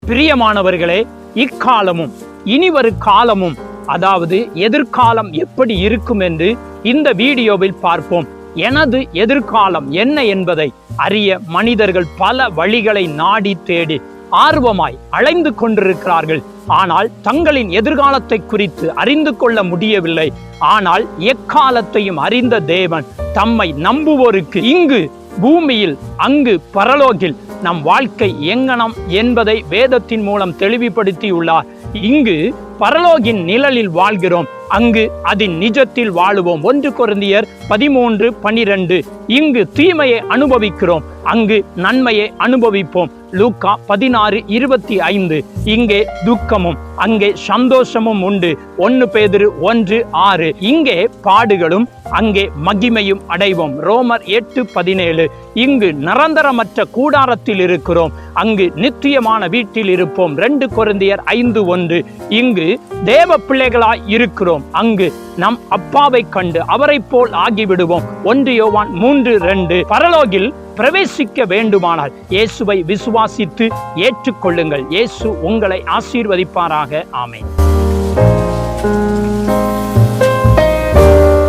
பிரியமானவர்களே, இக்காலமும் இனிவரு காலமும், அதாவது எதிர்காலம் எப்படி இருக்கும் என்று இந்த வீடியோவில் பார்ப்போம். எனது எதிர்காலம் என்ன என்பதை அறிய மனிதர்கள் பல வழிகளை நாடி தேடி ஆர்வமாய் அலைந்து கொண்டிருக்கிறார்கள். ஆனால் தங்களின் எதிர்காலத்தை குறித்து அறிந்து கொள்ள முடியவில்லை. ஆனால் எக்காலத்தையும் அறிந்த தேவன் தம்மை நம்புவோருக்கு இங்கு பூமியில் அங்கு பரலோகில் நம் வாழ்க்கை எங்கனம் என்பதை வேதத்தின் மூலம் தெளிவுபடுத்தியுள்ளார். இங்கு பரலோகின் நிழலில் வாழ்கிறோம், அங்கு அதன் நிஜத்தில் வாழுவோம். 1 கொரிந்தியர் 13:12. இங்கு தீமையை அனுபவிக்கிறோம், அங்கு நன்மையை அனுபவிப்போம். லூக்கா 16:25. இங்கே துக்கமும் அங்கே சந்தோஷமும் உண்டு. 1 பேதுரு 1:6. இங்கே பாடுகளும் அங்கே மகிமையும் அடைவோம். ரோமர் 8:17. இங்கு நிரந்தரமற்ற கூடாரத்தில் இருக்கிறோம், அங்கு நித்தியமான வீட்டில் இருப்போம். 2 கொரிந்தியர் 5:1. இங்கு தேவ பிள்ளைகளாய் இருக்கிறோம், அங்கு நம் அப்பாவை கண்டு அவரை போல் ஆகிவிடுவோம். 1 யோவான் 3:2. பரலோகில் பிரவேசிக்க வேண்டுமானால் இயேசுவை விசுவாசித்து ஏற்றுக்கொள்ளுங்கள். இயேசு உங்களை ஆசீர்வதிப்பாராக. ஆமென்.